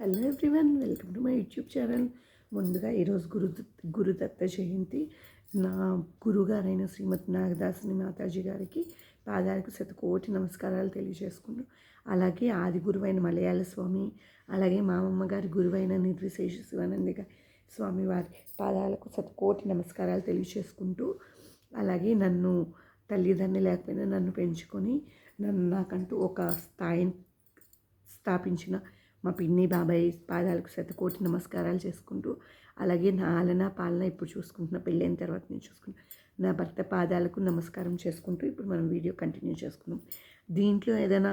Hello everyone, welcome to my YouTube channel. ముందుగా ఈరోజు గురుదత్త జయంతి. నా గురుగారైన శ్రీమతి నాగదాసిని మాతాజీ గారికి పాదాలకు శతకోటి నమస్కారాలు తెలియజేసుకుంటూ, అలాగే ఆది గురువైన మలయాళ స్వామి, అలాగే మా అమ్మగారి గురువైన నిర్విశేష శివానంద స్వామి వారి పాదాలకు శతకోటి నమస్కారాలు తెలియజేసుకుంటూ, అలాగే నన్ను తల్లిదండ్రులు లేకపోయినా నన్ను పెంచుకొని నాకంటూ ఒక స్థాయిని స్థాపించిన మా పిన్ని బాబాయ్ పాదాలకు శతకోటి నమస్కారాలు చేసుకుంటూ, అలాగే నా ఆలన పాలన ఇప్పుడు చూసుకుంటున్న, పెళ్ళైన తర్వాత నేను చూసుకుంటున్నా నా భర్త పాదాలకు నమస్కారం చేసుకుంటూ ఇప్పుడు మనం వీడియో కంటిన్యూ చేసుకున్నాం. దీంట్లో ఏదైనా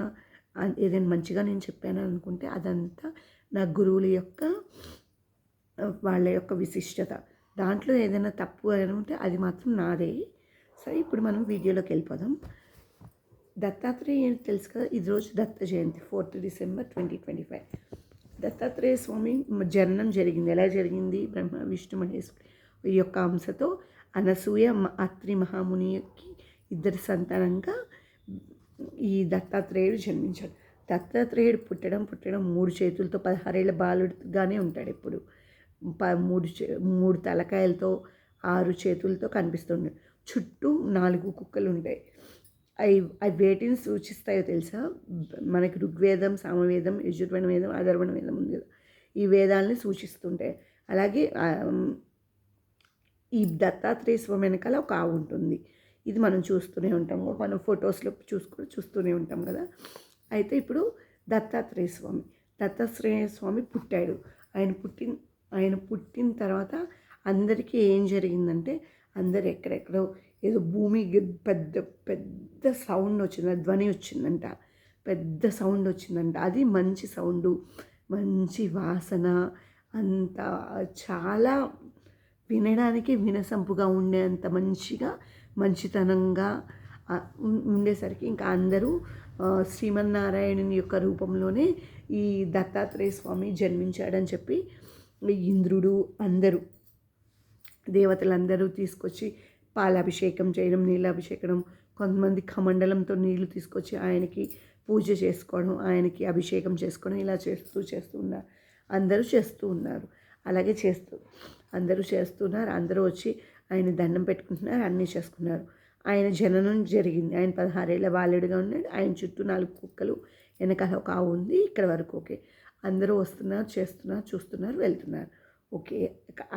మంచిగా నేను చెప్పాను అనుకుంటే అదంతా నా గురువుల యొక్క వాళ్ళ యొక్క విశిష్టత. దాంట్లో ఏదైనా తప్పు అని ఉంటే అది మాత్రం నాదే. సరే, ఇప్పుడు మనం వీడియోలోకి వెళ్ళిపోదాం. దత్తాత్రేయ తెలుసు కదా, ఈరోజు దత్త జయంతి 4th December 2025. దత్తాత్రేయ స్వామి జననం జరిగింది. ఎలా జరిగింది? బ్రహ్మ విష్ణు మహేశ్వరి యొక్క అంశతో అనసూయ అత్రి మహామునికి ఇద్దరి సంతానంగా ఈ దత్తాత్రేయుడు జన్మించాడు. దత్తాత్రేయుడు పుట్టడం 3 చేతులతో 16 ఏళ్ల బాలుడుగానే ఉంటాడు. ఎప్పుడు 3 తలకాయలతో 6 చేతులతో కనిపిస్తుండే. చుట్టూ 4 కుక్కలు ఉంటాయి. అవి వేటిని సూచిస్తాయో తెలుసా? మనకి ఋగ్వేదం, సామవేదం, యజుర్వేద వేదం, అథర్వణ వేదం ఉంది కదా, ఈ వేదాలని సూచిస్తుంటాయి. అలాగే ఈ దత్తాత్రేయ స్వామి వెనకాల ఒక ఆవు ఉంటుంది. ఇది మనం చూస్తూనే ఉంటాం, మనం ఫొటోస్లో చూస్తూనే ఉంటాం కదా. అయితే ఇప్పుడు దత్తాత్రేయ స్వామి పుట్టాడు. ఆయన పుట్టిన తర్వాత అందరికీ ఏం జరిగిందంటే, అందరు ఎక్కడెక్కడో ఏదో భూమి పెద్ద పెద్ద సౌండ్ వచ్చింది, ధ్వని వచ్చిందంట, పెద్ద సౌండ్ వచ్చిందంట. అది మంచి సౌండు, మంచి వాసన, అంత చాలా వినడానికి వినసంపుగా ఉండేంత మంచితనంగా ఉండేసరికి ఇంకా అందరూ శ్రీమన్నారాయణుని యొక్క రూపంలోనే ఈ దత్తాత్రేయ స్వామి జన్మించాడని చెప్పి ఇంద్రుడు, అందరూ దేవతలందరూ తీసుకొచ్చి పాలాభిషేకం చేయడం, నీళ్ళాభిషేకం, కొంతమంది కమండలంతో నీళ్లు తీసుకొచ్చి ఆయనకి పూజ చేసుకోవడం, ఆయనకి అభిషేకం చేసుకోవడం, ఇలా చేస్తూ ఉన్నారు. అందరూ చేస్తూ ఉన్నారు. అలాగే అందరూ చేస్తున్నారు. అందరూ వచ్చి ఆయన దండం పెట్టుకుంటున్నారు, అన్నీ చేసుకున్నారు. ఆయన జననం జరిగింది. ఆయన 16 ఏళ్ల బాలుడిగా ఉన్నాడు. ఆయన చుట్టూ 4 కుక్కలు, వెనకాల ఒక ఆవు ఉంది. ఇక్కడ వరకు ఓకే. అందరూ వస్తున్నారు, చేస్తున్నారు, చూస్తున్నారు, వెళ్తున్నారు. ఓకే.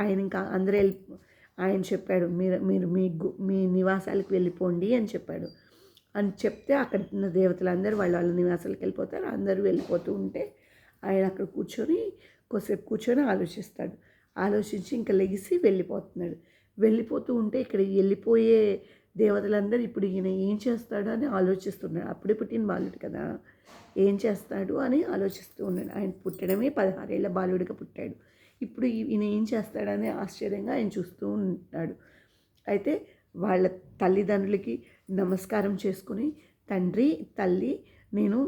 ఆయన ఇంకా అందరూ ఆయన చెప్పాడు, మీరు మీ నివాసాలకు వెళ్ళిపోండి అని చెప్పాడు. అని చెప్తే అక్కడ ఉన్న దేవతలందరూ వాళ్ళ నివాసాలకు వెళ్ళిపోతారు. అందరూ వెళ్ళిపోతూ ఉంటే ఆయన అక్కడ కొద్దిసేపు కూర్చొని ఆలోచించి ఇంకా లెగిసి వెళ్ళిపోతూ ఉంటే ఇక్కడ వెళ్ళిపోయే దేవతలందరూ ఇప్పుడు ఈయన ఏం చేస్తాడు అని ఆలోచిస్తున్నాడు. అప్పుడే పుట్టిన బాలుడు కదా, ఏం చేస్తాడు అని ఆలోచిస్తూ ఉన్నాడు. ఆయన పుట్టడమే 16 ఏళ్ల బాలుడిగా పుట్టాడు. ఇప్పుడు ఈయన ఏం చేస్తాడని ఆశ్చర్యంగా ఆయన చూస్తూ ఉంటాడు. అయితే వాళ్ళ తల్లిదండ్రులకి నమస్కారం చేసుకుని, తండ్రి, తల్లి, నేను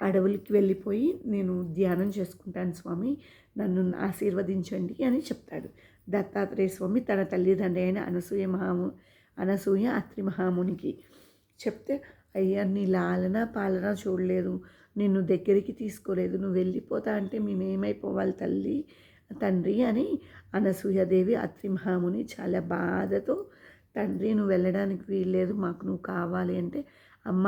అడవులకి వెళ్ళిపోయి నేను ధ్యానం చేసుకుంటాను స్వామి, నన్ను ఆశీర్వదించండి అని చెప్తాడు. దత్తాత్రేయ స్వామి తన తల్లిదండ్రి అయిన అనసూయ అత్రి మహామునికి చెప్తే, అయ్యా, నీ లాలన పాలన చూడలేదు, నిన్ను దగ్గరికి తీసుకోలేదు, నువ్వు వెళ్ళిపోతా అంటే మేమేమైపోవాలి తండ్రి అని అనసూయాదేవి అత్రి మహాముని చాలా బాధతో, తండ్రి నువ్వు వెళ్ళడానికి వీల్లేదు, మాకు నువ్వు కావాలి అంటే, అమ్మ,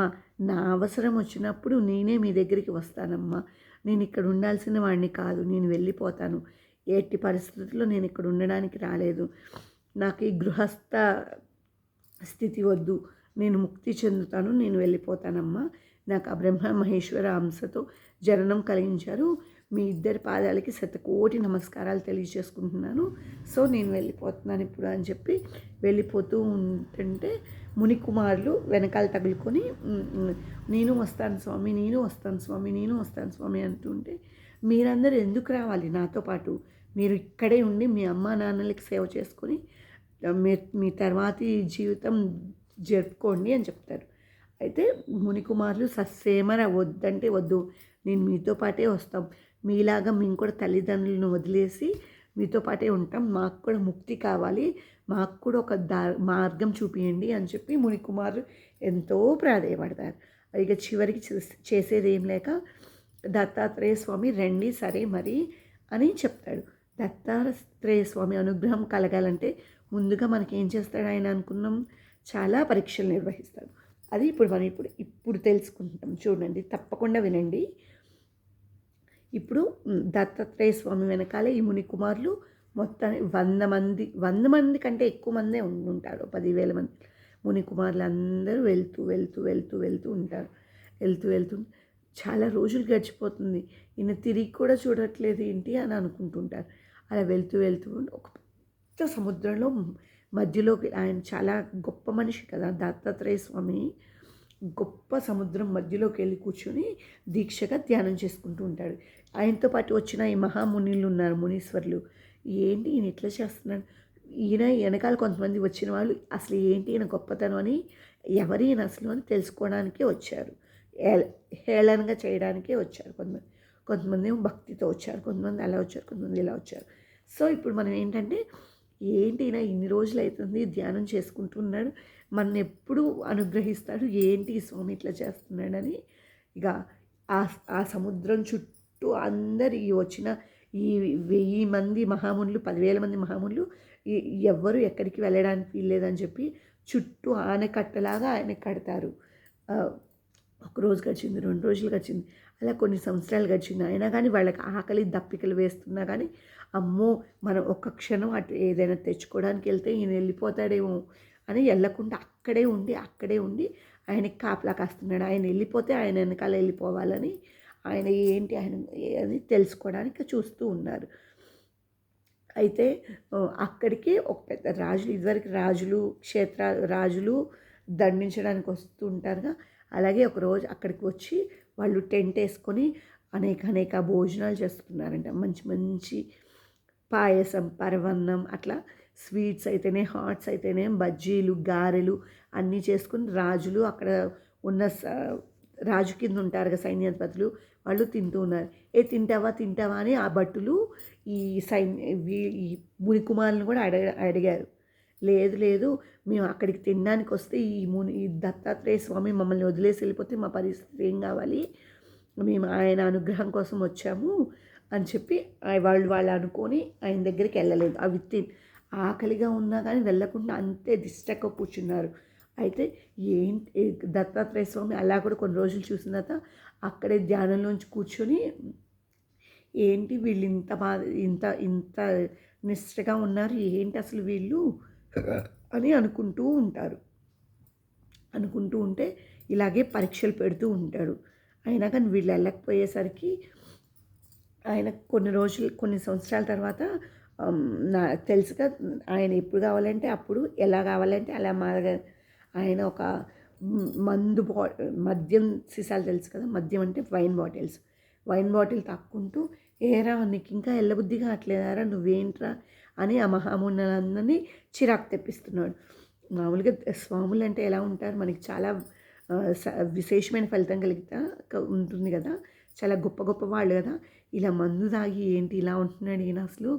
నా అవసరం వచ్చినప్పుడు నేనే మీ దగ్గరికి వస్తానమ్మా, నేను ఇక్కడ ఉండాల్సిన వాడిని కాదు, నేను వెళ్ళిపోతాను, ఎట్టి పరిస్థితుల్లో నేను ఇక్కడ ఉండడానికి రాలేదు, నాకు ఈ గృహస్థ స్థితి వద్దు, నేను ముక్తి చెందుతాను, నేను వెళ్ళిపోతానమ్మా, నాకు ఆ బ్రహ్మ మహేశ్వర అంశతో జననం కలిగించారు, మీ ఇద్దరి పాదాలకి శతకోటి నమస్కారాలు తెలియజేసుకుంటున్నాను, సో నేను వెళ్ళిపోతున్నాను ఇప్పుడు అని చెప్పి వెళ్ళిపోతూ ఉంటుంటే మునికుమారులు వెనకాల తగులుకొని, నేను వస్తాను స్వామి అంటుంటే, మీరందరూ ఎందుకు రావాలి నాతో పాటు, మీరు ఇక్కడే ఉండి మీ అమ్మా నాన్నలకి సేవ చేసుకొని మీ తర్వాతి జీవితం జరుపుకోండి అని చెప్తారు. అయితే మునికుమారులు సస్సేమర వద్దంటే వద్దు, నేను మీతో పాటే వస్తాం, మీలాగా మేము కూడా తల్లిదండ్రులను వదిలేసి మీతో పాటే ఉంటాం, మాకు కూడా ముక్తి కావాలి, మాకు కూడా ఒక మార్గం చూపించండి అని చెప్పి మునికుమారులు ఎంతో ప్రాధేయపడతారు. ఇక చివరికి చేసేది ఏం లేక దత్తాత్రేయ స్వామి రండి సరే మరి అని చెప్తాడు. దత్తాత్రేయ స్వామి అనుగ్రహం కలగాలంటే ముందుగా మనకి ఏం చేస్తాడు ఆయన అనుకున్నాం, చాలా పరీక్షలు నిర్వహిస్తాడు. అది ఇప్పుడు తెలుసుకుంటాం. చూడండి, తప్పకుండా వినండి. ఇప్పుడు దత్తాత్రేయ స్వామి వెనకాలే ఈ ముని కుమారులు మొత్తానికి 100 మంది కంటే ఎక్కువ మందే ఉంటారు. 10,000 మంది ముని కుమారులు అందరూ వెళ్తూ ఉంటారు. వెళ్తూ చాలా రోజులు గడిచిపోతుంది. ఈయన తిరిగి కూడా చూడట్లేదు ఏంటి అని అనుకుంటుంటారు. అలా వెళ్తూ ఒక పెద్ద సముద్రంలో మధ్యలోకి, ఆయన చాలా గొప్ప మనిషి కదా దత్తాత్రేయ స్వామి, గొప్ప సముద్రం మధ్యలోకి వెళ్ళి కూర్చొని దీక్షగా ధ్యానం చేసుకుంటూ ఉంటాడు. ఆయనతో పాటు వచ్చిన ఈ మహామునిలు ఉన్నారు, మునీశ్వరులు. ఏంటి ఈయన ఎట్లా చేస్తున్నాడు, ఈయన వెనకాల కొంతమంది వచ్చిన వాళ్ళు అసలు ఏంటి ఈయన గొప్పతనం అని, ఎవరి ఈయన అసలు అని తెలుసుకోవడానికే వచ్చారు. హేళనగా చేయడానికే వచ్చారు. కొంతమంది ఏమో భక్తితో వచ్చారు, కొంతమంది అలా వచ్చారు, కొంతమంది ఇలా వచ్చారు. సో ఇప్పుడు మనం ఏంటంటే, ఏంటి ఈయన ఇన్ని రోజులు అవుతుంది ధ్యానం చేసుకుంటున్నాడు, మన ఎప్పుడు అనుగ్రహిస్తాడు, ఏంటి ఈ స్వామి ఇట్లా చేస్తున్నాడని ఇక ఆ సముద్రం చుట్టూ అందరు ఈ వచ్చిన ఈ 1000 మంది మహామునులు, 10,000 మంది మహామునులు ఎవ్వరు ఎక్కడికి వెళ్ళడానికి వీల్లేదని చెప్పి చుట్టూ ఆనకట్టలాగా ఆయన కడతారు. ఒక రోజు గడిచింది, 2 రోజులు గడిచింది, అలా కొన్ని సంవత్సరాలు గడిచింది. అయినా కానీ వాళ్ళకి ఆకలి దప్పికలు వేస్తున్నా కానీ, అమ్మో మనం ఒక్క క్షణం అటు ఏదైనా తెచ్చుకోవడానికి వెళ్తే ఈయన వెళ్ళిపోతాడేమో అని వెళ్ళకుండా అక్కడే ఉండి ఆయనకి కాపలా కాస్తున్నాడు. ఆయన వెళ్ళిపోతే ఆయన వెనకాల వెళ్ళిపోవాలని, ఆయన ఏంటి ఆయన అని తెలుసుకోవడానికి చూస్తూ ఉన్నారు. అయితే అక్కడికి ఒక పెద్ద రాజులు, ఇదివరకు రాజులు దండించడానికి వస్తూ ఉంటారుగా, అలాగే ఒకరోజు అక్కడికి వచ్చి వాళ్ళు టెంట్ వేసుకొని అనేక భోజనాలు చేస్తున్నారంట. మంచి పాయసం, పరవన్నం, అట్లా స్వీట్స్ అయితేనే, హాట్స్ అయితేనే, బజ్జీలు, గారెలు అన్నీ చేసుకుని రాజులు అక్కడ ఉన్న రాజు కింద ఉంటారు కదా సైన్యాధిపతులు, వాళ్ళు తింటూ ఉన్నారు. తింటావా అని ఆ భటులు ఈ ఈ ముని కుమారులను కూడా అడిగారు. లేదు మేము అక్కడికి తినడానికి వస్తే ఈ దత్తాత్రేయ స్వామి మమ్మల్ని వదిలేసి వెళ్ళిపోతే మా పరిస్థితి ఏం కావాలి, మేము ఆయన అనుగ్రహం కోసం వచ్చాము అని చెప్పి వాళ్ళు అనుకొని ఆయన దగ్గరికి వెళ్ళలేదు. ఆకలిగా ఉన్నా కానీ వెళ్ళకుండా అంతే దిష్టగా కూర్చున్నారు. అయితే ఏంటి దత్తాత్రేయ స్వామి అలా కూడా కొన్ని రోజులు చూసిన తర్వాత అక్కడే ధ్యానంలోంచి కూర్చొని, ఏంటి వీళ్ళు ఇంత నిష్టగా ఉన్నారు, ఏంటి అసలు వీళ్ళు అని అనుకుంటూ ఉంటే ఇలాగే పరీక్షలు పెడుతూ ఉంటాడు. అయినా కానీ వీళ్ళు వెళ్ళకపోయేసరికి ఆయన కొన్ని సంవత్సరాల తర్వాత తెలుసుగా ఆయన ఎప్పుడు కావాలంటే అప్పుడు, ఎలా కావాలంటే అలా ఆయన ఒక మద్యం సీసాలు తెలుసు కదా, మద్యం అంటే వైన్ బాటిల్ తాక్కుంటూ, ఏరా నీకు ఇంకా ఎల్లబుద్ధి కావట్లేదారా, నువ్వేంట్రా అని ఆ మహామునులందరినీ చిరాకు తెప్పిస్తున్నాడు. మామూలుగా స్వాములు అంటే ఎలా ఉంటారు, మనకి చాలా విశేషమైన ఫలితం ఉంటుంది కదా, చాలా గొప్ప వాళ్ళు కదా, ఇలా మందు తాగి ఏంటి ఇలా ఉంటున్నాడు ఈయన, అసలు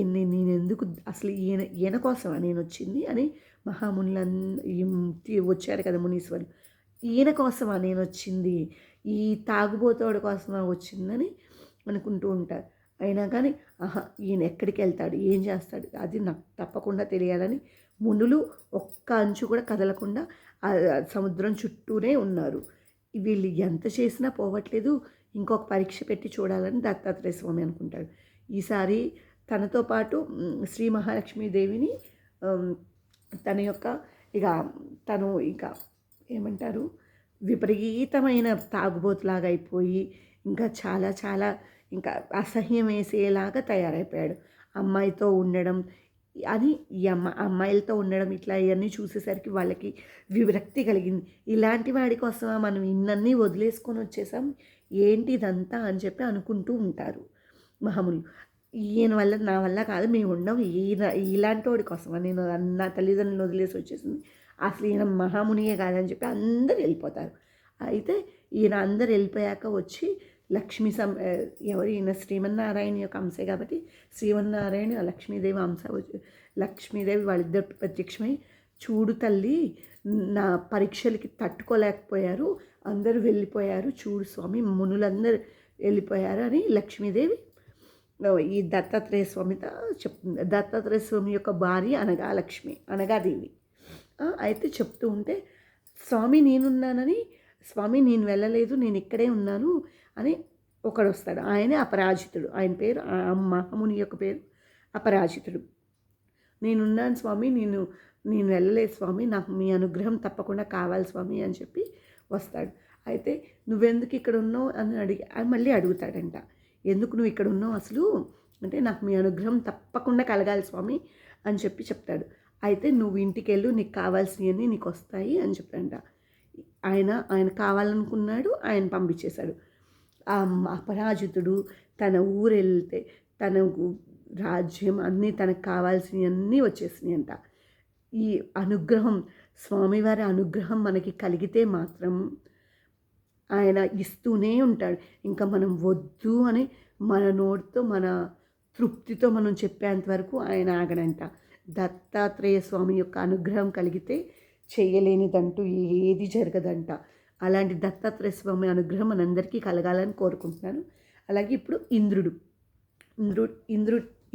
నేను ఎందుకు అసలు ఈయన కోసమా నేను వచ్చింది అని వచ్చారు కదా మునీశ్వరులు, ఈయన కోసమా నేను వచ్చింది, ఈ తాగుబోతోడు కోసమా వచ్చిందని అనుకుంటూ ఉంటారు. అయినా కానీ ఈయన ఎక్కడికి వెళ్తాడు, ఏం చేస్తాడు, అది నాకు తప్పకుండా తెలియాలని మునులు ఒక్క అంచు కూడా కదలకుండా సముద్రం చుట్టూనే ఉన్నారు. వీళ్ళు ఎంత చేసినా పోవట్లేదు, ఇంకొక పరీక్ష పెట్టి చూడాలని దత్తాత్రేయ స్వామి అనుకుంటాడు. ఈసారి తనతో పాటు శ్రీ మహాలక్ష్మీదేవిని తను ఏమంటారు, విపరీతమైన తాగుబోతులాగా అయిపోయి ఇంకా చాలా ఇంకా అసహ్యం వేసేలాగా తయారైపోయాడు. అమ్మాయితో ఉండడం అని, అమ్మాయిలతో ఉండడం ఇట్లా ఇవన్నీ చూసేసరికి వాళ్ళకి విరక్తి కలిగింది. ఇలాంటి వాడి కోసమా మనం ఇన్నన్నీ వదిలేసుకొని వచ్చేసాం, ఏంటి ఇదంతా అని చెప్పి అనుకుంటూ ఉంటారు మహాములు. ఈయన వల్ల, నా వల్ల కాదు, మేము ఉండం, ఇలాంటి వాడి కోసమా నేను నా తల్లిదండ్రులను వదిలేసి వచ్చేసింది, అసలు ఈయన మహామునియే కాదని చెప్పి అందరు వెళ్ళిపోతారు. అయితే ఈయన అందరు వెళ్ళిపోయాక వచ్చి ఎవరు ఈయన శ్రీమన్నారాయణ యొక్క అంశే కాబట్టి శ్రీమన్నారాయణ లక్ష్మీదేవి లక్ష్మీదేవి వాళ్ళిద్దరు ప్రత్యక్షమై, చూడు తల్లి, నా పరీక్షలకి తట్టుకోలేకపోయారు, అందరూ వెళ్ళిపోయారు, చూడు స్వామి, మునులందరూ వెళ్ళిపోయారు అని లక్ష్మీదేవి ఈ దత్తాత్రేయ స్వామితో చెప్తుంది. దత్తాత్రేయ స్వామి యొక్క భార్య అనగా లక్ష్మి, అనగాదేవి. అయితే చెప్తూ ఉంటే స్వామి నేనున్నానని, స్వామి నేను వెళ్ళలేదు, నేను ఇక్కడే ఉన్నాను అని ఒకడు వస్తాడు. ఆయనే అపరాజితుడు. ఆయన పేరు మహాముని యొక్క పేరు అపరాజితుడు. నేనున్నాను స్వామి, నేను వెళ్ళలేదు స్వామి, నాకు మీ అనుగ్రహం తప్పకుండా కావాలి స్వామి అని చెప్పి వస్తాడు. అయితే నువ్వెందుకు ఇక్కడ ఉన్నావు అని మళ్ళీ అడుగుతాడంట. ఎందుకు నువ్వు ఇక్కడ ఉన్నావు అసలు అంటే, నాకు మీ అనుగ్రహం తప్పకుండా కలగాలి స్వామి అని చెప్పి చెప్తాడు. అయితే నువ్వు ఇంటికి వెళ్ళు, నీకు కావాల్సినవన్నీ నీకు వస్తాయి అని చెప్తాడంట. ఆయన కావాలనుకున్నాడు, ఆయన పంపించేశాడు. ఆ అపరాజితుడు తన ఊరు వెళ్తే తనకు రాజ్యం అన్నీ తనకు కావాల్సినవన్నీ వచ్చేసినాయి అంట. ఈ అనుగ్రహం, స్వామివారి అనుగ్రహం మనకి కలిగితే మాత్రం ఆయన ఇస్తూనే ఉంటాడు. ఇంకా మనం వద్దు అని మన నోటితో మన తృప్తితో మనం చెప్పేంత వరకు ఆయన ఆగడంట. దత్తాత్రేయ స్వామి యొక్క అనుగ్రహం కలిగితే చేయలేనిదంటూ ఏది జరగదంట. అలాంటి దత్తాత్రేయ స్వామి అనుగ్రహం మనందరికీ కలగాలని కోరుకుంటున్నాను. అలాగే ఇప్పుడు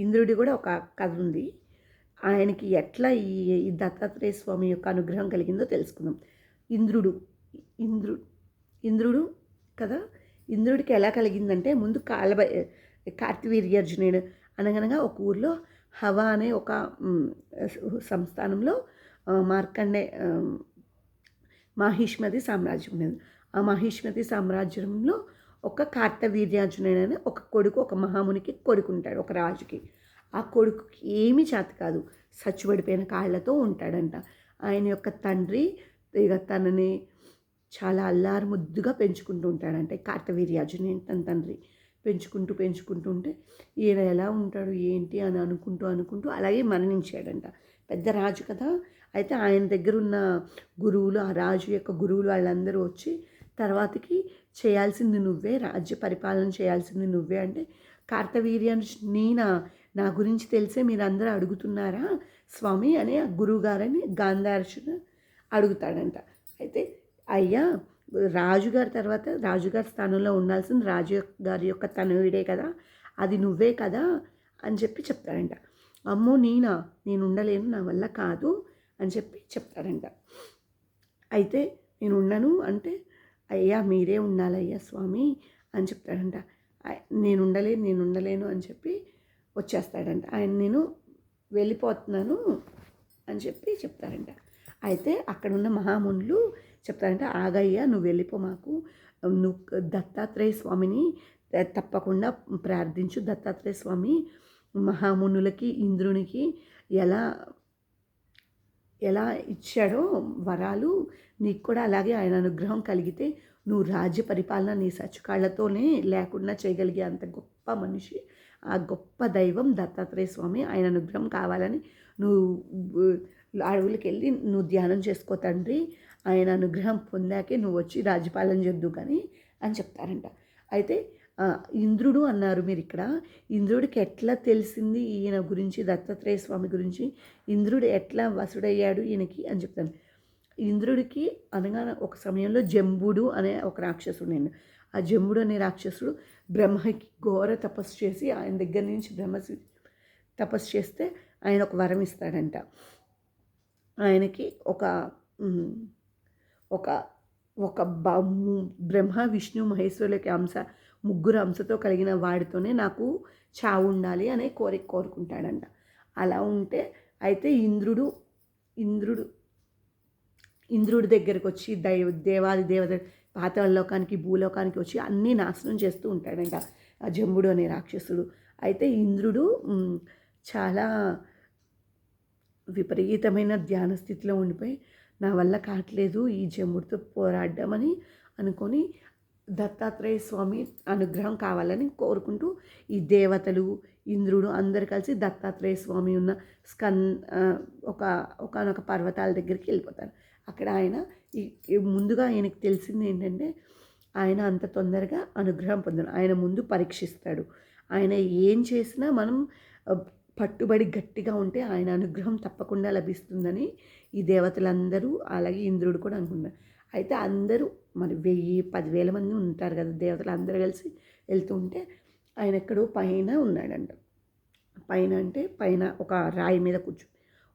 ఇంద్రుడి కూడా ఒక కథ ఉంది. ఆయనకి ఎట్లా ఈ దత్తాత్రేయ స్వామి యొక్క అనుగ్రహం కలిగిందో తెలుసుకుందాం. ఇంద్రుడు కదా, ఇంద్రుడికి ఎలా కలిగిందంటే, ముందు కార్తవీర్యార్జునుడు అనగనగా ఒక ఊర్లో హవ అనే ఒక సంస్థానంలో మార్కండే మాహిష్మతి సామ్రాజ్యం ఉన్నది. ఆ మాహిష్మతి సామ్రాజ్యంలో ఒక కార్తవీర్యార్జునుడు అనే ఒక కొడుకు, ఒక మహామునికి కొడుకు ఉంటాడు, ఒక రాజుకి. ఆ కొడుకుకి ఏమీ చేత కాదు, సచ్చుబడిపోయిన కాళ్ళతో ఉంటాడంట. ఆయన యొక్క తండ్రి ఇక తనని చాలా అల్లారు ముద్దుగా పెంచుకుంటూ ఉంటాడంటే, కార్తవీర్యార్జునుడు తన తండ్రి పెంచుకుంటూ ఉంటే ఈయన ఎలా ఉంటాడు ఏంటి అని అనుకుంటూ అలాగే మరణించాడంట. పెద్ద రాజు కదా. అయితే ఆయన దగ్గర ఉన్న గురువులు, ఆ రాజు యొక్క గురువులు వాళ్ళందరూ వచ్చి తర్వాతకి చేయాల్సింది నువ్వే, రాజ్య పరిపాలన చేయాల్సింది నువ్వే అంటే, కార్తవీర్యార్జున నా గురించి తెలిసే మీరందరూ అడుగుతున్నారా స్వామి అని ఆ గురువుగారని గాంధార్జున అడుగుతాడంట. అయితే అయ్యా, రాజుగారి తర్వాత రాజుగారి స్థానంలో ఉండాల్సింది రాజుగారి యొక్క తనయుడే కదా, అది నువ్వే కదా అని చెప్పి చెప్తాడంట. అమ్మో నేను ఉండలేను, నా వల్ల కాదు అని చెప్పి చెప్తాడంట. అయితే నేను ఉండను అంటే, అయ్యా మీరే ఉండాలయ్యా స్వామి అని చెప్తాడంట. నేను ఉండలేను అని చెప్పి వచ్చేస్తాడంట. నేను వెళ్ళిపోతున్నాను అని చెప్పి చెప్తారంట. అయితే అక్కడున్న మహామునులు చెప్తారంట, ఆగయ్యా నువ్వు వెళ్ళిపో, మాకు నువ్వు దత్తాత్రేయ స్వామిని తప్పకుండా ప్రార్థించు. దత్తాత్రేయ స్వామి మహామునులకి, ఇంద్రునికి ఎలా ఇచ్చాడో వరాలు, నీకు కూడా అలాగే ఆయన అనుగ్రహం కలిగితే నువ్వు రాజ్య పరిపాలన నీ సచ్చుకాళ్లతోనే లేకుండా చేయగలిగే అంత గొప్ప మనిషి, ఆ గొప్ప దైవం దత్తాత్రేయ స్వామి. ఆయన అనుగ్రహం కావాలని నువ్వు అడవులకి వెళ్ళి నువ్వు ధ్యానం చేసుకో తండ్రి, ఆయన అనుగ్రహం పొందాకే నువ్వు వచ్చి రాజ్యపాలన చేద్దు కానీ అని చెప్తారంట. అయితే ఇంద్రుడు అన్నారు మీరు ఇక్కడ. ఇంద్రుడికి ఎట్లా తెలిసింది ఈయన గురించి, దత్తాత్రేయ స్వామి గురించి, ఇంద్రుడు ఎట్లా వసుడయ్యాడు ఈయనకి అని చెప్తాను. ఇంద్రుడికి అనగా ఒక సమయంలో జంబుడు అనే ఒక రాక్షసుడు నేను. ఆ జంబుడు అనే రాక్షసుడు బ్రహ్మకి ఘోర తపస్సు చేసి ఆయన దగ్గర నుంచి తపస్సు చేస్తే ఆయన ఒక వరం ఇస్తాడంట. ఆయనకి ఒక ఒక ఒక బ్రహ్మ విష్ణు మహేశ్వరులకి ముగ్గురు అంశతో కలిగిన వాడితోనే నాకు చావు ఉండాలి అనే కోరుకుంటాడంట. అలా ఉంటే అయితే ఇంద్రుడి దగ్గరికి వచ్చి దేవాది దేవత పాతాళలోకానికి భూలోకానికి వచ్చి అన్నీ నాశనం చేస్తూ ఉంటాడంట ఆ జంబుడు అనే రాక్షసుడు. అయితే ఇంద్రుడు చాలా విపరీతమైన ధ్యాన స్థితిలో ఉండిపోయి, నా వల్ల కావట్లేదు ఈ జంబుడితో పోరాడమని అనుకొని దత్తాత్రేయ స్వామి అనుగ్రహం కావాలని కోరుకుంటూ ఈ దేవతలు, ఇంద్రుడు అందరు కలిసి దత్తాత్రేయ స్వామి ఉన్న ఒకనొక పర్వతాల దగ్గరికి వెళ్ళిపోతారు. అక్కడ ఆయన ముందుగా ఆయనకు తెలిసింది ఏంటంటే, ఆయన అంత తొందరగా అనుగ్రహం పొందడు. ఆయన ముందు పరీక్షిస్తాడు. ఆయన ఏం చేసినా మనం పట్టుబడి గట్టిగా ఉంటే ఆయన అనుగ్రహం తప్పకుండా లభిస్తుందని ఈ దేవతలందరూ అలాగే ఇంద్రుడు కూడా అనుకున్నారు. అయితే అందరూ మరి 1000-10,000 మంది ఉంటారు కదా దేవతలు, అందరూ కలిసి వెళ్తూ ఉంటే ఆయన ఎక్కడో పైన ఉన్నాడంట. పైన అంటే పైన ఒక రాయి మీద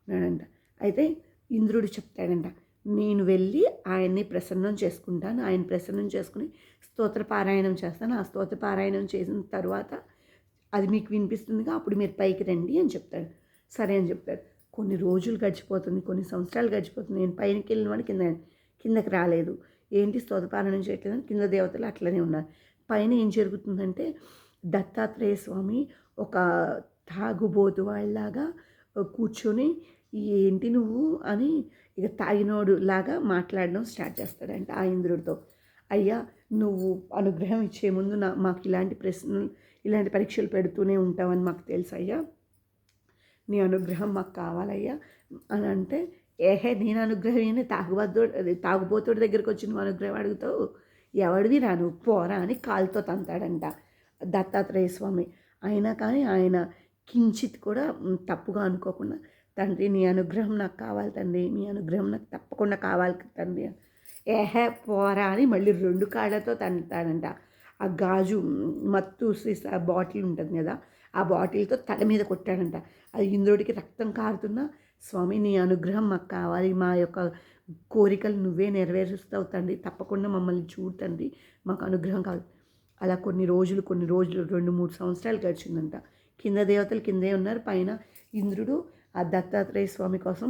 ఉన్నాడంట. అయితే ఇంద్రుడు చెప్తాడంట, నేను వెళ్ళి ఆయన్ని ప్రసన్నం చేసుకుంటాను, ఆయన ప్రసన్నం చేసుకుని స్తోత్ర పారాయణం చేస్తాను, ఆ స్తోత్ర పారాయణం చేసిన తర్వాత అది మీకు వినిపిస్తుందిగా, అప్పుడు మీరు పైకి రండి అని చెప్తాడు. సరే అని చెప్తాడు. కొన్ని రోజులు గడిచిపోతుంది, కొన్ని సంవత్సరాలు గడిచిపోతుంది. నేను పైనకి వెళ్ళిన వాడు కిందకి రాలేదు. ఏంటి స్తోత్ర పారాయణం చేయట్లేదని కింద దేవతలు అట్లనే ఉన్నారు. పైన ఏం జరుగుతుందంటే దత్తాత్రేయ స్వామి ఒక తాగుబోతు వాళ్ళలాగా కూర్చొని ఏంటి నువ్వు అని ఇక తాగినోడు లాగా మాట్లాడడం స్టార్ట్ చేస్తాడంట ఆ ఇంద్రుడితో. అయ్యా, నువ్వు అనుగ్రహం ఇచ్చే ముందు మాకు ఇలాంటి పరీక్షలు పెడుతూనే ఉంటావని మాకు తెలుసు అయ్యా, నీ అనుగ్రహం మాకు కావాలయ్యా అని అంటే, నేను అనుగ్రహం తాగుబోతుడి దగ్గరికి వచ్చి నువ్వు అనుగ్రహం అడుగుతావు, ఎవడివి రాను పోరా అని కాలుతో తంతాడంట దత్తాత్రేయ స్వామి. అయినా కానీ ఆయన కించిత్ కూడా తప్పుగా అనుకోకుండా, తండ్రి నీ అనుగ్రహం నాకు కావాలి తండ్రి, నీ అనుగ్రహం నాకు తప్పకుండా కావాలి తండ్రి, పోరా అని మళ్ళీ 2 కాళ్ళతో తంటాడంట. ఆ గాజు మత్తు బాటిల్ ఉంటుంది కదా, ఆ బాటిల్తో తల మీద కొట్టాడంట. అది ఇంద్రుడికి రక్తం కారుతున్నా, స్వామి నీ అనుగ్రహం మాకు కావాలి, మా యొక్క కోరికలు నువ్వే నెరవేరుస్తావు తండ్రి, తప్పకుండా మమ్మల్ని చూడు తండ్రి, మాకు అనుగ్రహం కావాలి. అలా కొన్ని రోజులు 2-3 సంవత్సరాలు గడిచిందంట. కింద దేవతలు కిందే ఉన్నారు, పైన ఇంద్రుడు ఆ దత్తాత్రేయ స్వామి కోసం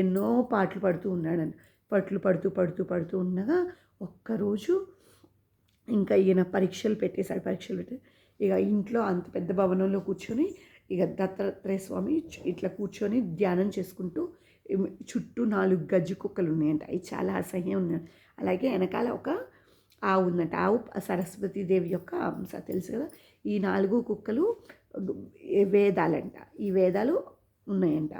ఎన్నో పాటలు పడుతూ ఉన్నాడంట. పడుతూ ఉండగా ఒక్కరోజు ఇంకా ఈయన పరీక్షలు పెట్టి ఇక ఇంట్లో అంత పెద్ద భవనంలో కూర్చొని ఇక దత్తాత్రేయ స్వామి ఇట్లా కూర్చొని ధ్యానం చేసుకుంటూ చుట్టూ 4 గజ్జి కుక్కలు ఉన్నాయంట. అవి చాలా అసహ్యం ఉన్నాయి. అలాగే వెనకాల ఒక ఆవు ఉందంట. ఆవు సరస్వతీదేవి యొక్క అంశ తెలుసు కదా. ఈ 4 కుక్కలు వేదాలంట. ఈ వేదాలు ఉన్నాయంట.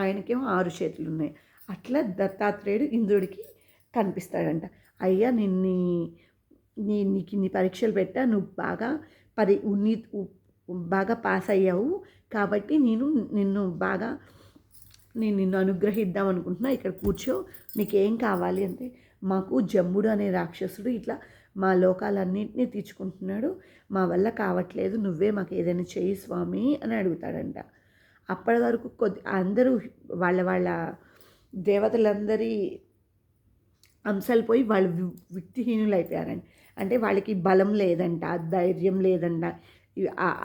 ఆయనకేమో 6 చేతులు ఉన్నాయి. అట్లా దత్తాత్రేయుడు ఇంద్రుడికి కనిపిస్తాడంట. అయ్యా, నీకు ఇన్ని పరీక్షలు పెట్టా, నువ్వు బాగా పాస్ అయ్యావు కాబట్టి నేను నిన్ను అనుగ్రహిద్దాం అనుకుంటున్నా, ఇక్కడ కూర్చో, నీకేం కావాలి అంటే, మాకు జంబుడు అనే రాక్షసుడు ఇట్లా మా లోకాలన్నింటినీ తీర్చుకుంటున్నాడు, మా వల్ల కావట్లేదు, నువ్వే మాకు ఏదైనా చెయ్యి స్వామి అని అడుగుతాడంట. అప్పటి వరకు అందరూ వాళ్ళ దేవతలందరి అంశాలు పోయి వాళ్ళు విక్తిహీనులు అయిపోయారండి. అంటే వాళ్ళకి బలం లేదంట, ధైర్యం లేదంట,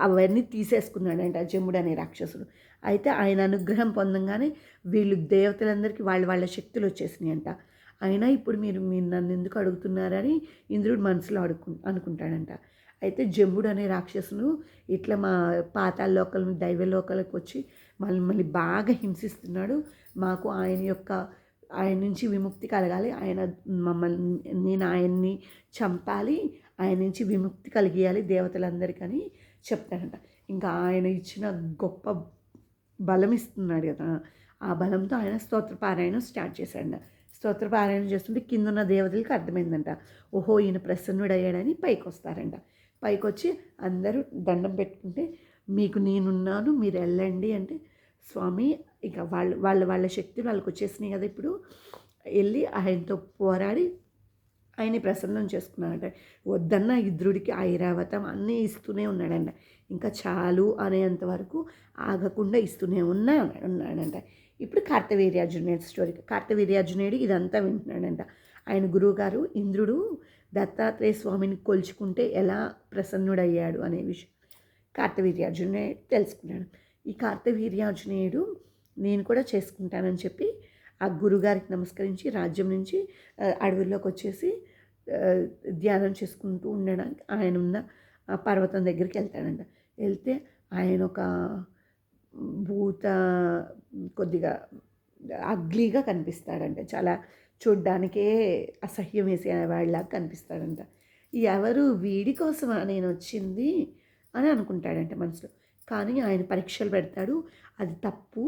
అవన్నీ తీసేసుకున్నాడంట జంబుడు అనే రాక్షసుడు. అయితే ఆయన అనుగ్రహం పొందంగానే వీళ్ళు దేవతలందరికీ వాళ్ళ శక్తులు వచ్చేసినాయి అంట. అయినా ఇప్పుడు మీరు నన్ను ఎందుకు అడుగుతున్నారని ఇంద్రుడు మనసులో అనుకుంటాడంట. అయితే జంబుడు అనే రాక్షసును ఇట్లా మా పాతాళ లోకాలను దైవలోకాలకు వచ్చి మళ్ళీ బాగా హింసిస్తున్నాడు, మాకు ఆయన నుంచి విముక్తి కలగాలి, నేను ఆయన్ని చంపాలి, ఆయన నుంచి విముక్తి కలిగియాలి దేవతలందరికీ చెప్తాడంట. ఇంకా ఆయన ఇచ్చిన గొప్ప బలం ఇస్తున్నాడు కదా, ఆ బలంతో ఆయన స్తోత్రపారాయణం స్టార్ట్ చేశాడంట. స్తోత్రపారాయణం చేస్తుంటే కిందున్న దేవతలకి అర్థమైందంట, ఓహో ఈయన ప్రసన్నుడయ్యాడని పైకి వస్తారంట. పైకి వచ్చి అందరూ దండం పెట్టుకుంటే, మీకు నేనున్నాను, మీరు వెళ్ళండి అంటే, స్వామి ఇక వాళ్ళ శక్తి వాళ్ళకి వచ్చేసినాయి కదా, ఇప్పుడు వెళ్ళి ఆయనతో పోరాడి ఆయన్ని ప్రసన్నం చేసుకున్నాడంట. వద్దన్న ఇంద్రుడికి ఐరావతం అన్నీ ఇస్తూనే ఉన్నాడంట. ఇంకా చాలు అనేంత వరకు ఆగకుండా ఇస్తూనే ఉన్నాడంట. ఇప్పుడు కార్తవీర్యార్జునుడి స్టోరీ. కార్తవీర్యార్జునుడు ఇదంతా వింటున్నాడంట. ఆయన గురువుగారు ఇంద్రుడు దత్తాత్రేయ స్వామిని కొలుచుకుంటే ఎలా ప్రసన్నుడయ్యాడు అనే విషయం కార్తవీర్యార్జునుడు తెలుసుకున్నాడు. ఈ కార్తవీర్యార్జునుడు నేను కూడా చేసుకుంటానని చెప్పి ఆ గురుగారికి నమస్కరించి రాజ్యం నుంచి అడవుల్లోకి వచ్చేసి ధ్యానం చేసుకుంటూ ఉండడానికి ఆయన ఉన్న పర్వతం దగ్గరికి వెళ్తాడంట. వెళ్తే ఆయన ఒక కొద్దిగా అగ్లీగా కనిపిస్తాడంట. చాలా చూడ్డానికే అసహ్యం వేసేవాడిలాగా కనిపిస్తాడంట. ఎవరు వీడి కోసమా నేను వచ్చింది అని అనుకుంటాడంట మనసులో. కానీ ఆయన పరీక్షలు పెడతాడు, అది తప్పు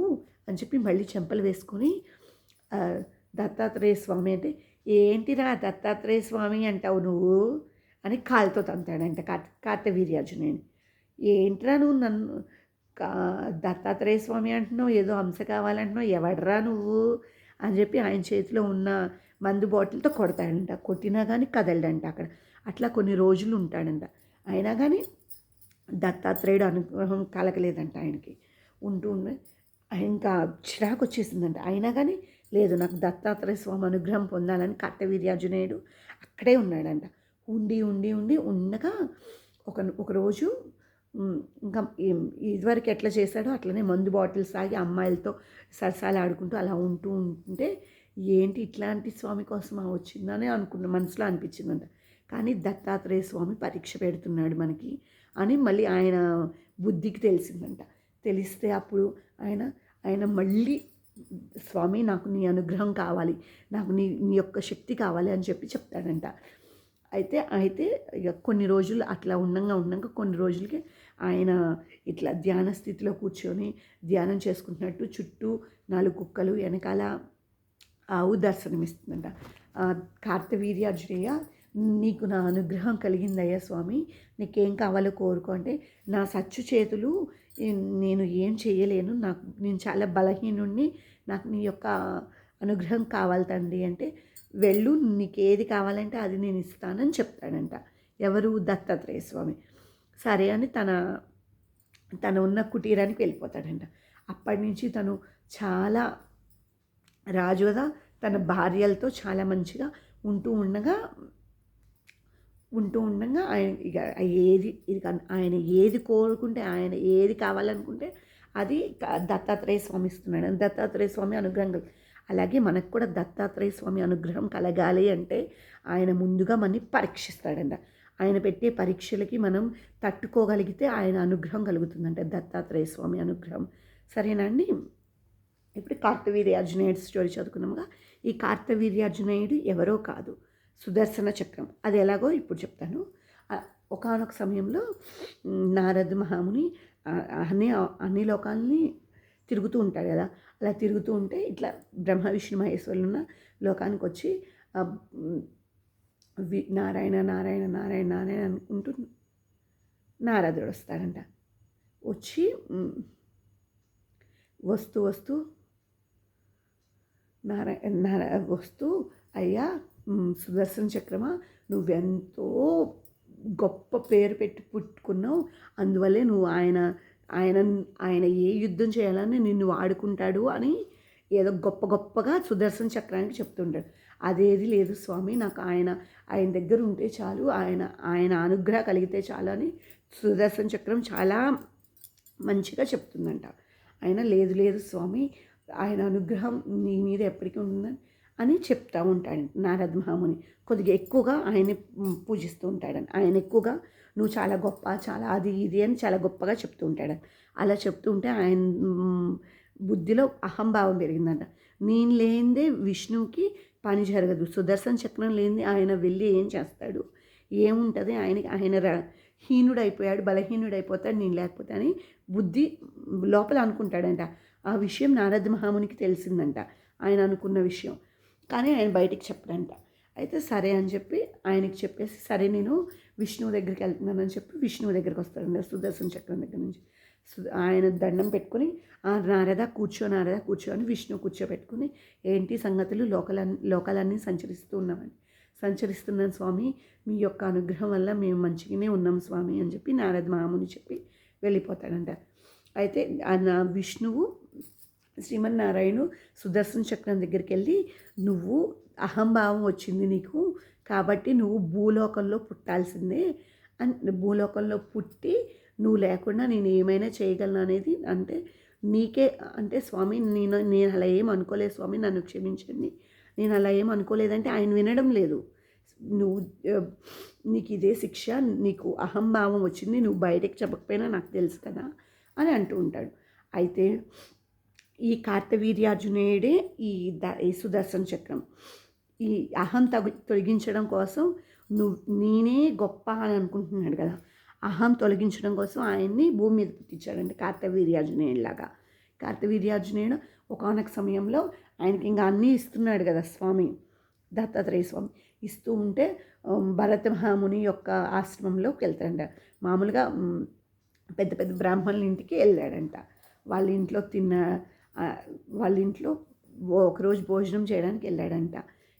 అని చెప్పి మళ్ళీ చెంపలు వేసుకొని దత్తాత్రేయ స్వామి అంటే, ఏంటిరా దత్తాత్రేయ స్వామి అంటావు నువ్వు అని కాలుతో తంతాడంట కార్తవీర్యార్జునుడిని. ఏంట్రా నువ్వు నన్ను దత్తాత్రేయ స్వామి అంటున్నావు, ఏదో అంశ కావాలంటున్నావు, ఎవడరా నువ్వు అని చెప్పి ఆయన చేతిలో ఉన్న మందు బాటిల్తో కొడతాడంట. కొట్టినా కానీ కదలడంట అక్కడ. అట్లా కొన్ని రోజులు ఉంటాడంట. అయినా కానీ దత్తాత్రేయుడు అనుగ్రహం కలగలేదంట ఆయనకి. ఉంటూ ఉండే ఇంకా చిరాకు వచ్చేసిందంట. అయినా కానీ లేదు, నాకు దత్తాత్రేయ స్వామి అనుగ్రహం పొందాలని కార్తవీర్యార్జునేయుడు అక్కడే ఉన్నాడంట. ఉండి ఉండి ఉండి ఉండగా ఒకరోజు ఇంకా ఇదివరకు ఎట్లా చేశాడో అట్లనే మందు బాటిల్స్ తాగి అమ్మాయిలతో సరసాలు ఆడుకుంటూ అలా ఉంటూ ఉంటే ఏంటి ఇట్లాంటి స్వామి కోసమా వచ్చిందని అనుకున్న మనసులో అనిపించిందంట. కానీ దత్తాత్రేయ స్వామి పరీక్ష పెడుతున్నాడు మనకి అని మళ్ళీ ఆయన బుద్ధికి తెలిసిందంట. తెలిస్తే అప్పుడు ఆయన మళ్ళీ స్వామి నాకు నీ అనుగ్రహం కావాలి, నాకు నీ యొక్క శక్తి కావాలి అని చెప్తాడంట. అయితే ఇక కొన్ని రోజులు అట్లా ఉన్నాక కొన్ని రోజులకి ఆయన ఇట్లా ధ్యాన స్థితిలో కూర్చొని ధ్యానం చేసుకుంటున్నట్టు చుట్టూ 4 కుక్కలు వెనకాల ఆవు దర్శనమిస్తుందంట. కార్తవీర్యార్జునయ్య, నీకు నా అనుగ్రహం కలిగిందయ్యా స్వామి, నీకేం కావాలో కోరుకో అంటే, నా సచ్చు చేతులు నేను ఏం చేయలేను, నేను చాలా బలహీనుణ్ణి, నాకు నీ యొక్క అనుగ్రహం కావాలి తండ్రి అంటే, వెళ్ళు, నీకు ఏది కావాలంటే అది నేను ఇస్తానని చెప్తాడంట. ఎవరు? దత్తాత్రేయ స్వామి. సరే అని తన ఉన్న కుటీరానికి వెళ్ళిపోతాడంట. అప్పటి నుంచి తను చాలా రాజుగా తన భార్యలతో చాలా మంచిగా ఉంటూ ఉండగా ఆయన ఏది కోరుకుంటే, ఆయన ఏది కావాలనుకుంటే అది దత్తాత్రేయ స్వామి ఇస్తున్నాడు. దత్తాత్రేయ స్వామి అనుగ్రహం అలాగే మనకు కూడా దత్తాత్రేయ స్వామి అనుగ్రహం కలగాలి అంటే ఆయన ముందుగా మనని పరీక్షిస్తాడంట. ఆయన పెట్టే పరీక్షలకి మనం తట్టుకోగలిగితే ఆయన అనుగ్రహం కలుగుతుందంట, దత్తాత్రేయ స్వామి అనుగ్రహం. సరేనా అండి? ఇప్పుడు కార్తవీర్యార్జునేయుడు స్టోరీ చదువుకున్నాముగా. ఈ కార్తవీర్యార్జునేయుడు ఎవరో కాదు, సుదర్శన చక్రం. అది ఎలాగో ఇప్పుడు చెప్తాను. ఒకానొక సమయంలో నారద మహాముని అన్ని లోకాలని తిరుగుతూ ఉంటాడు కదా. అలా తిరుగుతూ ఉంటే ఇట్లా బ్రహ్మ విష్ణు మహేశ్వరులు ఉన్న లోకానికి వచ్చి నారాయణ నారాయణ నారాయణ నారాయణ అనుకుంటూ నారదుడు వస్తాడంట. వచ్చి వస్తూ వస్తూ అయ్యా సుదర్శన చక్రమా, నువ్వెంతో గొప్ప పేరు పెట్టి పుట్టుకున్నావు, అందువల్లే నువ్వు ఆయన ఏ యుద్ధం చేయాలని నిన్ను వాడుకుంటాడు అని ఏదో గొప్పగా సుదర్శన చక్రానికి చెప్తుంటాడు. అదేది లేదు స్వామి, నాకు ఆయన దగ్గర ఉంటే చాలు, ఆయన అనుగ్రహం కలిగితే చాలు అని సుదర్శన చక్రం చాలా మంచిగా చెప్తుందంట. ఆయన లేదు స్వామి, ఆయన అనుగ్రహం నీ మీద ఎప్పటికీ ఉంటుందని అని చెప్తూ ఉంటాడు నారద మహాముని. కొద్దిగా ఎక్కువగా ఆయన పూజిస్తూ ఉంటాడని. ఆయన ఎక్కువగా నువ్వు చాలా గొప్ప, చాలా అది ఇది అని చాలా గొప్పగా చెప్తూ ఉంటాడు. అలా చెప్తూ ఉంటే ఆయన బుద్ధిలో అహంభావం పెరిగిందంట. నేను లేనిదే విష్ణువుకి పని జరగదు, సుదర్శన చక్రం లేనిది ఆయన వెళ్ళి ఏం చేస్తాడు, ఏముంటుంది, ఆయన హీనుడైపోయాడు, బలహీనుడైపోతాడు నేను లేకపోతే అని బుద్ధి లోపల అనుకుంటాడంట. ఆ విషయం నారద మహామునికి తెలిసిందంట, ఆయన అనుకున్న విషయం. కానీ ఆయన బయటికి చెప్పడంట. అయితే సరే అని చెప్పి ఆయనకి చెప్పేసి, సరే నేను విష్ణువు దగ్గరికి వెళ్తున్నానని చెప్పి విష్ణువు దగ్గరికి వస్తాడంట. సుదర్శన చక్రం దగ్గర నుంచి ఆయన దండం పెట్టుకుని, నారద కూర్చో అని విష్ణువు కూర్చోబెట్టుకుని, ఏంటి సంగతులు, లోకాలన్నీ సంచరిస్తున్నాను స్వామి, మీ యొక్క అనుగ్రహం వల్ల మేము మంచిగానే ఉన్నాం స్వామి అని చెప్పి నారద మహాముని చెప్పి వెళ్ళిపోతాడంట. అయితే విష్ణువు శ్రీమన్నారాయణుడు సుదర్శన చక్రం దగ్గరికి వెళ్ళి, నువ్వు అహంభావం వచ్చింది నీకు, కాబట్టి నువ్వు భూలోకంలో పుట్టాల్సిందే, భూలోకంలో పుట్టి నువ్వు లేకుండా నేను ఏమైనా చేయగలను అనేది అంటే నీకే అంటే స్వామి, నేను అలా ఏం అనుకోలేదు స్వామి, నన్ను క్షమించండి, నేను అలా ఏం అనుకోలేదంటే ఆయన వినడం లేదు. నీకు ఇదే శిక్ష, నీకు అహంభావం వచ్చింది, నువ్వు బయటకు చెప్పకపోయినా నాకు తెలుసు కదా అని అంటూ ఉంటాడు. అయితే ఈ కార్తవీర్యార్జునేయుడే ఈ సుదర్శన చక్రం ఈ అహం తొలగించడం కోసం నేనే గొప్ప అని అనుకుంటున్నాడు కదా, అహం తొలగించడం కోసం ఆయన్ని భూమి మీద పుట్టించాడంటే కార్తవీర్యార్జునేయుడిలాగా. కార్తవీర్యార్జునేయుడు ఒకానొక సమయంలో ఆయనకి ఇంకా అన్నీ ఇస్తున్నాడు కదా స్వామి, దత్తాత్రేయ స్వామి ఇస్తూ ఉంటే భరత మహాముని యొక్క ఆశ్రమంలోకి వెళ్తాడంట. మామూలుగా పెద్ద పెద్ద బ్రాహ్మణుల ఇంటికి వెళ్ళాడంట. వాళ్ళ ఇంట్లో ఒకరోజు భోజనం చేయడానికి వెళ్ళాడంట.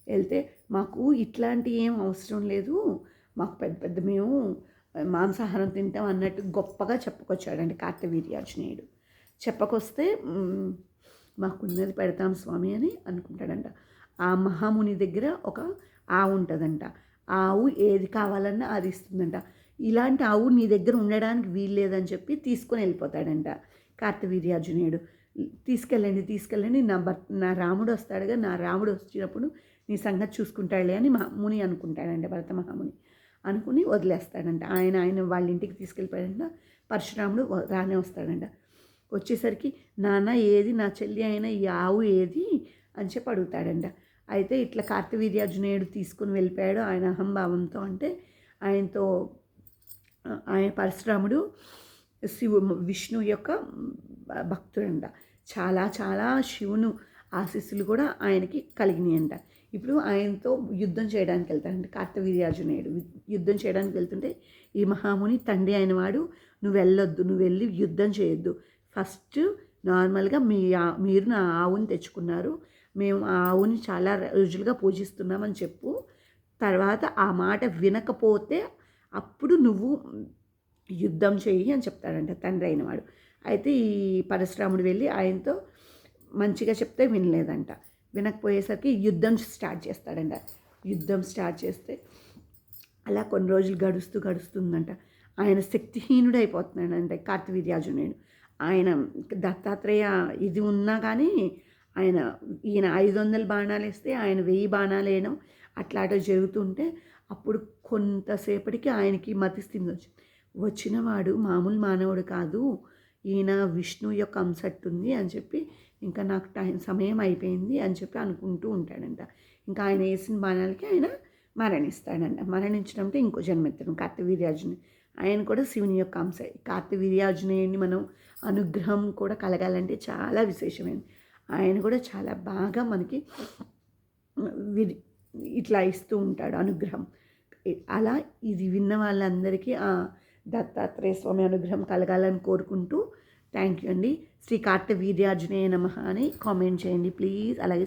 వెళ్తే, మాకు ఇట్లాంటి ఏం అవసరం లేదు, మాకు మేము మాంసాహారం తింటాం అన్నట్టు గొప్పగా చెప్పుకొచ్చాడండి కార్తవీర్యార్జునేయుడు. చెప్పకొస్తే మాకున్నది పెడతాం స్వామి అని అనుకుంటాడంట. ఆ మహాముని దగ్గర ఒక ఆవు ఉంటుందంట. ఆ ఆవు ఏది కావాలన్నా అది ఇస్తుందంట. ఇలాంటి ఆవు నీ దగ్గర ఉండడానికి వీల్లేదని చెప్పి తీసుకొని వెళ్ళిపోతాడంట కార్తవీర్యార్జునేయుడు. తీసుకెళ్ళండి నా రాముడు వస్తాడుగా, నా రాముడు వచ్చినప్పుడు నీ సంగతి చూసుకుంటాడులే అని ముని అనుకుంటాడంట. భరత మహాముని అనుకుని వదిలేస్తాడంట. ఆయన వాళ్ళ ఇంటికి తీసుకెళ్ళిపోయాడంట. పరశురాముడు రానే వస్తాడంట. వచ్చేసరికి నాన్న ఏది నా చెల్లి అయిన ఈ ఆవు ఏది అని చెప్పి అడుగుతాడంట. అయితే ఇట్లా కార్తవీర్యార్జునేయుడు తీసుకుని వెళ్ళిపోయాడు ఆయన అహంభావంతో. అంటే ఆయన పరశురాముడు విష్ణు యొక్క భక్తుడంట. చాలా చాలా శివును ఆశీస్సులు కూడా ఆయనకి కలిగినాయంట. ఇప్పుడు ఆయనతో యుద్ధం చేయడానికి వెళ్తాడంట కార్తవీర్యార్జునేయుడు. యుద్ధం చేయడానికి వెళ్తుంటే ఈ మహాముని తండ్రి అయిన వాడు, నువ్వు వెళ్ళొద్దు, నువ్వు వెళ్ళి యుద్ధం చేయొద్దు, ఫస్ట్ నార్మల్గా మీరు నా ఆవుని తెచ్చుకున్నారు, మేము ఆ ఆవుని చాలా రోజులుగా పూజిస్తున్నామని చెప్పు, తర్వాత ఆ మాట వినకపోతే అప్పుడు నువ్వు యుద్ధం చెయ్యి అని చెప్తాడంట తండ్రి అయినవాడు. అయితే ఈ పరశురాముడు వెళ్ళి ఆయనతో మంచిగా చెప్తే వినలేదంట. వినకపోయేసరికి యుద్ధం స్టార్ట్ చేస్తాడంట. యుద్ధం స్టార్ట్ చేస్తే అలా కొన్ని రోజులు గడుస్తుందంట. ఆయన శక్తిహీనుడు అయిపోతున్నాడంట కార్తవీర్యార్జునేయుడు. ఆయన దత్తాత్రేయ ఇది ఉన్నా కానీ ఈయన 500 బాణాలు వేస్తే ఆయన 1000 బాణాలు వేయడం అట్లా జరుగుతుంటే అప్పుడు కొంతసేపటికి ఆయనకి మతిస్థితి వచ్చినవాడు మామూలు మానవుడు కాదు, ఈయన విష్ణు యొక్క అంశట్టుంది అని చెప్పి ఇంకా నాకు సమయం అయిపోయింది అని చెప్పి అనుకుంటూ ఉంటాడంట. ఇంకా ఆయన వేసిన బాణాలకి ఆయన మరణిస్తాడంట. మరణించడంతో ఇంకో జన్మెత్తడం కార్తవీర్యార్జున. ఆయన కూడా శివుని యొక్క అంశ. కార్తవీర్యార్జునేయుడిని మనం అనుగ్రహం కూడా కలగాలంటే చాలా విశేషమైనది. ఆయన కూడా చాలా బాగా మనకి ఇట్లా ఇస్తూ ఉంటాడు అనుగ్రహం. అలా ఇది విన్న వాళ్ళందరికీ దత్తాత్రేయ స్వామి అనుగ్రహం కలగాలని కోరుకుంటూ థ్యాంక్ యూ అండి. శ్రీ కార్తవీర్యార్జునేయ నమః అని కామెంట్ చేయండి ప్లీజ్. అలాగే